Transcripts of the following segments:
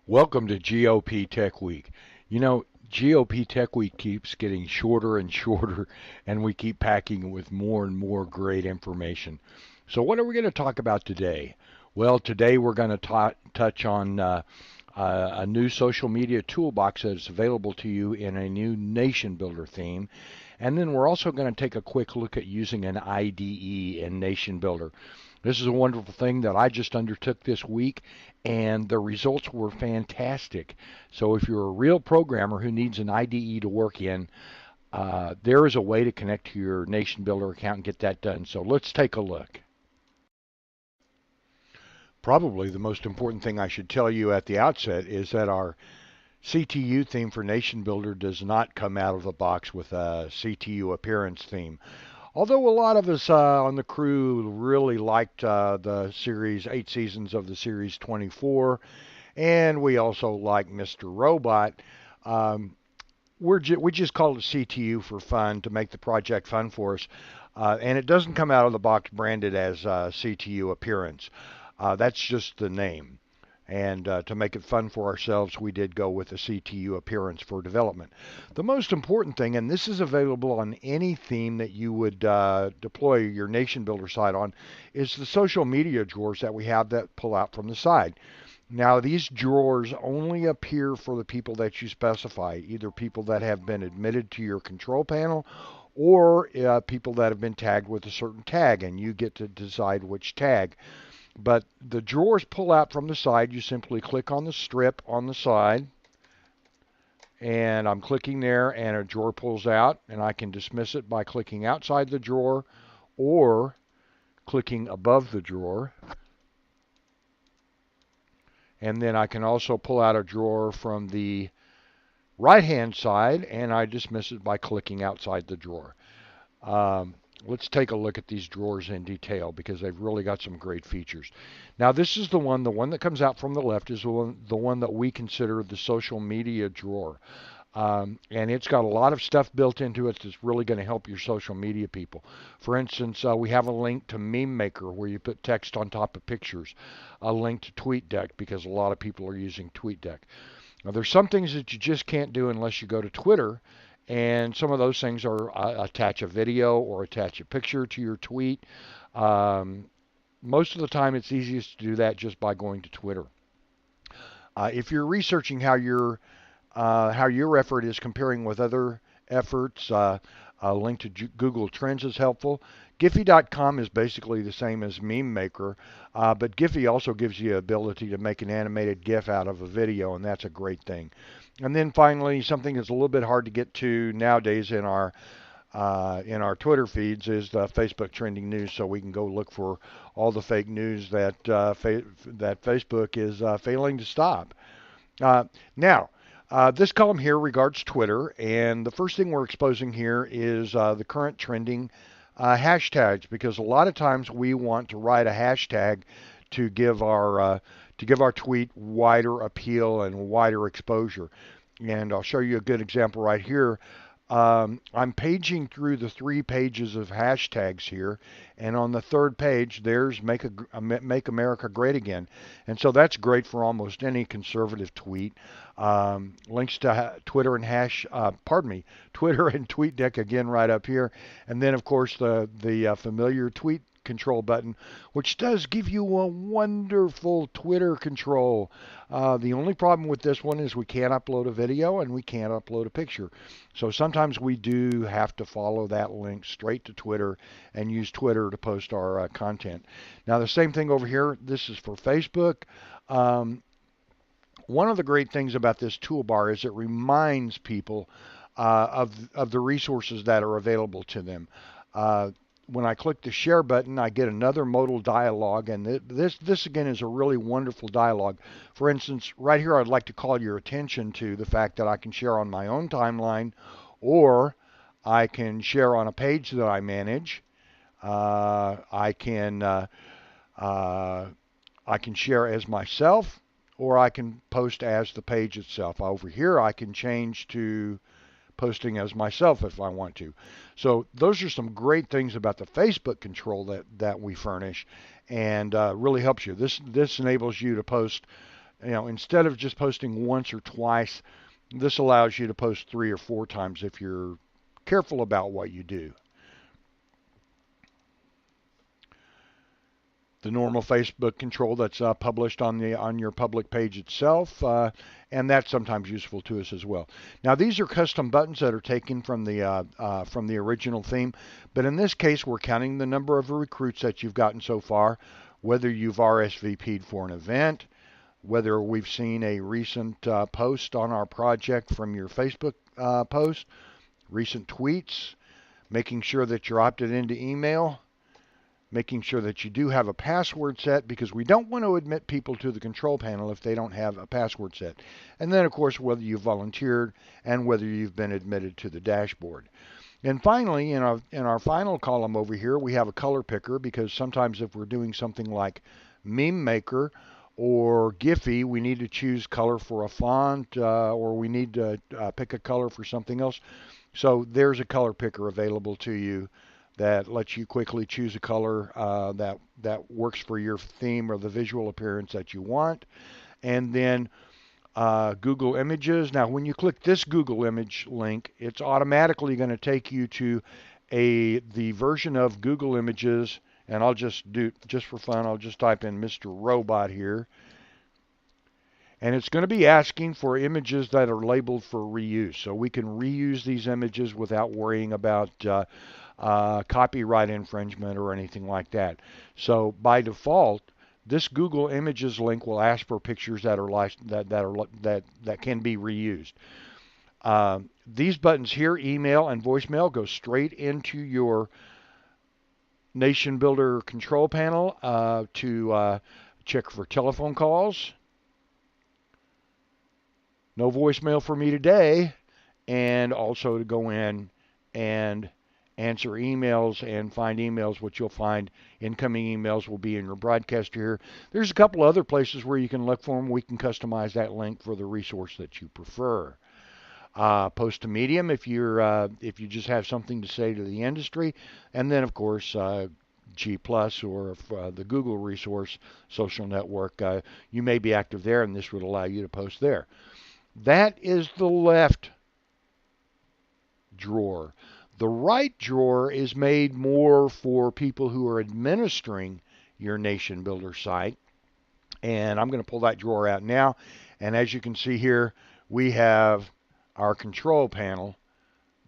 Welcome to GOP Tech Week. You know, GOP Tech Week keeps getting shorter and shorter, and we keep packing it with more and more great information. So, what are we going to talk about today? Well, today we're going to touch on a new social media toolbox that is available to you in a new nation builder theme. And then we're also going to take a quick look at using an IDE in Nation Builder. This is a wonderful thing that I just undertook this week, and the results were fantastic. So if you're a real programmer who needs an IDE to work in, there is a way to connect to your Nation Builder account and get that done. So let's take a look. Probably the most important thing I should tell you at the outset is that our CTU theme for Nation Builder does not come out of the box with a CTU appearance theme. Although a lot of us on the crew really liked the series, 8 seasons of the series 24, and we also like Mr. Robot, um, we just called it CTU for fun to make the project fun for us. And it doesn't come out of the box branded as CTU appearance. That's just the name. And to make it fun for ourselves, we did go with a CTU appearance for development. The most important thing, and this is available on any theme that you would deploy your Nation Builder site on, is the social media drawers that we have that pull out from the side. Now, these drawers only appear for the people that you specify, either people that have been admitted to your control panel or people that have been tagged with a certain tag, and you get to decide which tag. But the drawers pull out from the side. You simply click on the strip on the side, and I'm clicking there, and a drawer pulls out, and I can dismiss it by clicking outside the drawer or clicking above the drawer. And then I can also pull out a drawer from the right-hand side, and I dismiss it by clicking outside the drawer. Um, let's take a look at these drawers in detail because they've really got some great features. Now, this is the one that comes out from the left is the one that we consider the social media drawer. And it's got a lot of stuff built into it that's really going to help your social media people. For instance, we have a link to Meme Maker where you put text on top of pictures, a link to TweetDeck because a lot of people are using TweetDeck. Now, there's some things that you just can't do unless you go to Twitter, and some of those things are attach a video or attach a picture to your tweet. Um, Most of the time, it's easiest to do that just by going to Twitter. If you're researching how your effort is comparing with other efforts, a link to Google Trends is helpful. Giphy.com is basically the same as Meme Maker, but Giphy also gives you the ability to make an animated GIF out of a video, and that's a great thing. And then finally, something that's a little bit hard to get to nowadays in our Twitter feeds is the Facebook trending news, so we can go look for all the fake news that that Facebook is failing to stop. Now, this column here regards Twitter, and the first thing we're exposing here is the current trending hashtags, because a lot of times we want to write a hashtag to give our tweet wider appeal and wider exposure. And I'll show you a good example right here. I'm paging through the 3 pages of hashtags here, and on the 3rd page, there's Make America Great Again. And so that's great for almost any conservative tweet. Links to Twitter and Twitter and TweetDeck again right up here. And then, of course, the familiar tweet control button, which does give you a wonderful Twitter control. The only problem with this one is we can't upload a video and we can't upload a picture. So sometimes we do have to follow that link straight to Twitter and use Twitter to post our content. Now the same thing over here, this is for Facebook. One of the great things about this toolbar is it reminds people of the resources that are available to them. When I click the share button, I get another modal dialog, and this again is a really wonderful dialog. For instance, right here, I'd like to call your attention to the fact that I can share on my own timeline, or I can share on a page that I manage. I can share as myself, or I can post as the page itself. Over here, I can change to posting as myself if I want to. So those are some great things about the Facebook control that we furnish, and really helps you. This enables you to post instead of just posting once or twice, this allows you to post 3 or 4 times if you're careful about what you do. The normal Facebook control that's published on your public page itself, and that's sometimes useful to us as well. Now these are custom buttons that are taken from the original theme, but in this case we're counting the number of recruits that you've gotten so far, whether you've RSVP'd for an event, whether we've seen a recent post on our project from your Facebook post, recent tweets, making sure that you're opted into email, making sure that you do have a password set, because we don't want to admit people to the control panel if they don't have a password set. And then, of course, whether you volunteered and whether you've been admitted to the dashboard. And finally, in our final column over here, we have a color picker, because sometimes if we're doing something like Meme Maker or Giphy, we need to choose color for a font, or we need to pick a color for something else. So there's a color picker available to you that lets you quickly choose a color that works for your theme or the visual appearance that you want. And then Google Images. Now, when you click this Google Image link, it's automatically going to take you to the version of Google Images. And I'll just for fun, I'll just type in Mr. Robot here. And it's going to be asking for images that are labeled for reuse. So we can reuse these images without worrying about copyright infringement or anything like that. So by default, this Google Images link will ask for pictures that can be reused. These buttons here, email and voicemail, go straight into your Nation Builder control panel to check for telephone calls. No voicemail for me today, and also to go in and answer emails and find emails, which you'll find incoming emails will be in your broadcaster here. There's a couple other places where you can look for them. We can customize that link for the resource that you prefer. Post to Medium if you just have something to say to the industry, and then of course G Plus or the Google resource social network. You may be active there, and this would allow you to post there. That is the left drawer. The right drawer is made more for people who are administering your Nation Builder site. And I'm going to pull that drawer out now. And as you can see here, we have our control panel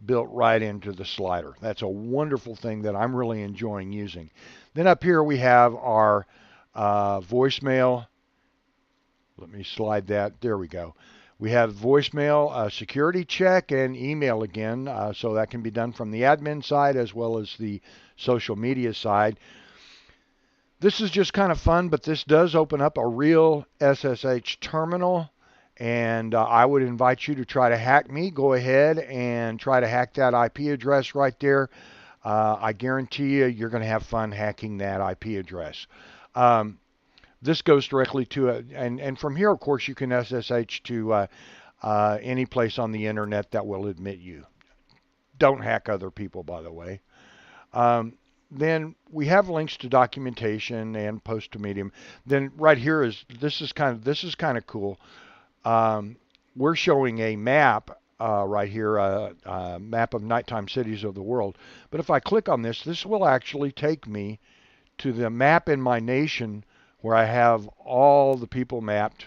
built right into the slider. That's a wonderful thing that I'm really enjoying using. Then up here we have our voicemail. Let me slide that. There we go. We have voicemail, security check, and email again, so that can be done from the admin side as well as the social media side. This is just kind of fun, but this does open up a real SSH terminal, and I would invite you to try to hack me. Go ahead and try to hack that IP address right there. I guarantee you're going to have fun hacking that IP address. This goes directly to it, and from here, of course, you can SSH to any place on the internet that will admit you. Don't hack other people, by the way. Then we have links to documentation and post to Medium. Then right here this is kind of cool. We're showing a map right here, a map of nighttime cities of the world. But if I click on this, this will actually take me to the map in my nation, where I have all the people mapped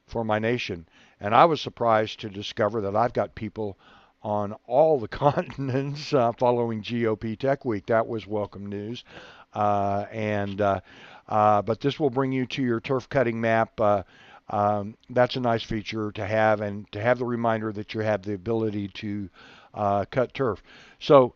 for my nation. And I was surprised to discover that I've got people on all the continents following GOP Tech Week. That was welcome news. But this will bring you to your turf cutting map. That's a nice feature to have, and to have the reminder that you have the ability to cut turf. So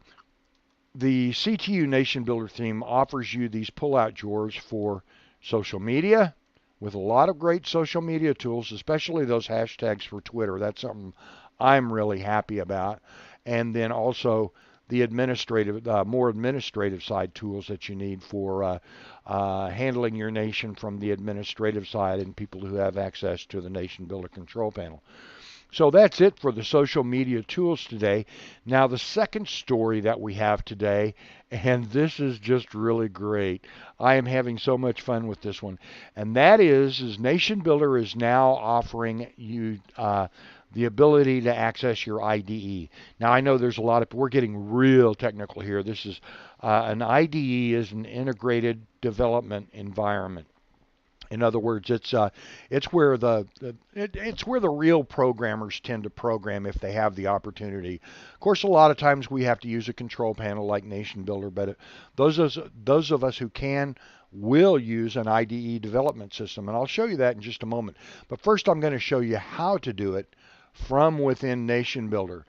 the CTU Nation Builder theme offers you these pull-out drawers for social media, with a lot of great social media tools, especially those hashtags for Twitter. That's something I'm really happy about. And then also the administrative, more administrative side tools that you need for handling your nation from the administrative side and people who have access to the Nation Builder control panel. So that's it for the social media tools today. Now, the second story that we have today, and this is just really great. I am having so much fun with this one, and that is Nation Builder is now offering you the ability to access your IDE. Now, I know there's a lot of we're getting real technical here. This is an IDE is an integrated development environment. In other words, it's where it's where the real programmers tend to program if they have the opportunity. Of course, a lot of times we have to use a control panel like Nation Builder, but those of us who can will use an IDE development system, and I'll show you that in just a moment. But first, I'm going to show you how to do it from within Nation Builder.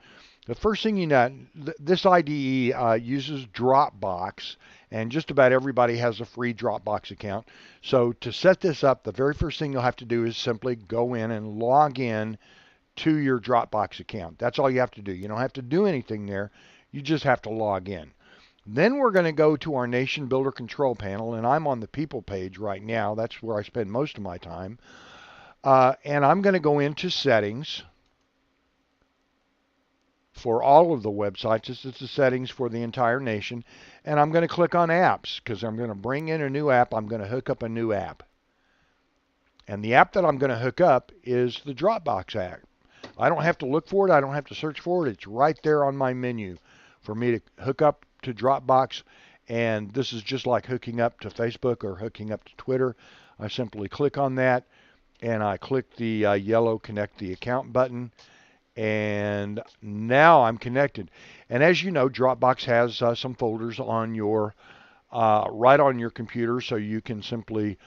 The first thing you know, this IDE uses Dropbox, and just about everybody has a free Dropbox account. So to set this up, the very first thing you'll have to do is simply go in and log in to your Dropbox account. That's all you have to do. You don't have to do anything there. You just have to log in. Then we're going to go to our Nation Builder control panel, and I'm on the People page right now. That's where I spend most of my time. And I'm going to go into Settings. For all of the websites. This is the settings for the entire nation. And I'm going to click on apps because I'm going to bring in a new app. I'm going to hook up a new app. And the app that I'm going to hook up is the Dropbox app. I don't have to look for it. I don't have to search for it. It's right there on my menu for me to hook up to Dropbox. And this is just like hooking up to Facebook or hooking up to Twitter. I simply click on that and I click the yellow Connect the Account button. And now I'm connected. And as you know, Dropbox has some folders on your right on your computer, so you can simply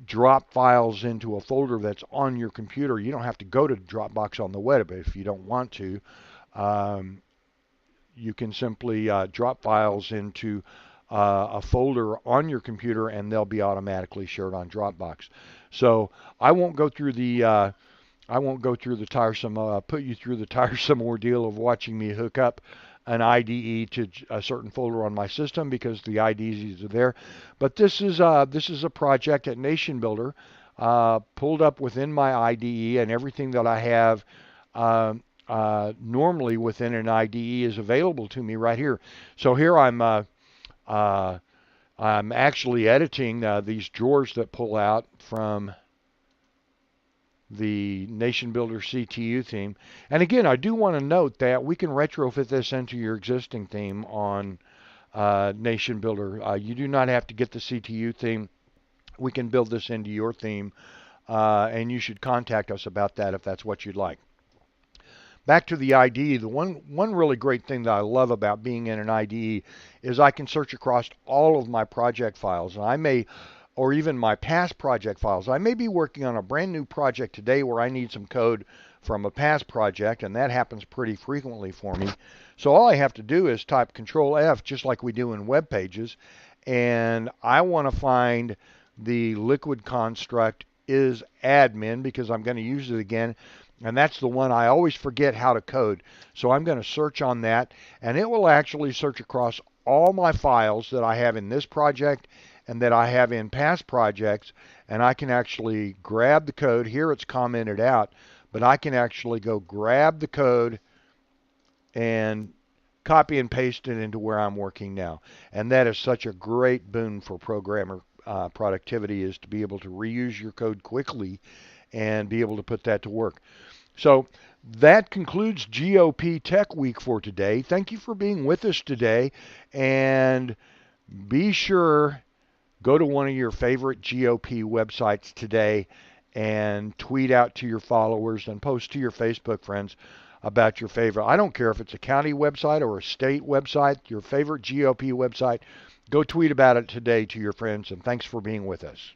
drop files into a folder that's on your computer. You don't have to go to Dropbox on the web if you don't want to. You can simply drop files into a folder on your computer, and they'll be automatically shared on Dropbox. So I won't go through the tiresome, put you through the tiresome ordeal of watching me hook up an IDE to a certain folder on my system because the IDEs are there. But this is a project at Nation Builder pulled up within my IDE, and everything that I have normally within an IDE is available to me right here. So here I'm actually editing these drawers that pull out from the Nation Builder CTU theme. And again, I do want to note that we can retrofit this into your existing theme on Nation Builder. You do not have to get the CTU theme. We can build this into your theme, and you should contact us about that if that's what you'd like. Back to the IDE, the one really great thing that I love about being in an IDE is I can search across all of my project files. And or even my past project files. I may be working on a brand new project today where I need some code from a past project, and that happens pretty frequently for me. So all I have to do is type Control F, just like we do in web pages, and I want to find the liquid construct is admin because I'm going to use it again, and that's the one I always forget how to code. So I'm going to search on that, and it will actually search across all my files that I have in this project and that I have in past projects, and I can actually grab the code. Here it's commented out, but I can actually go grab the code and copy and paste it into where I'm working now. And that is such a great boon for programmer productivity, is to be able to reuse your code quickly and be able to put that to work. So that concludes GOP Tech Week for today. Thank you for being with us today, and be sure go to one of your favorite GOP websites today and tweet out to your followers and post to your Facebook friends about your favorite. I don't care if it's a county website or a state website, your favorite GOP website. Go tweet about it today to your friends, and thanks for being with us.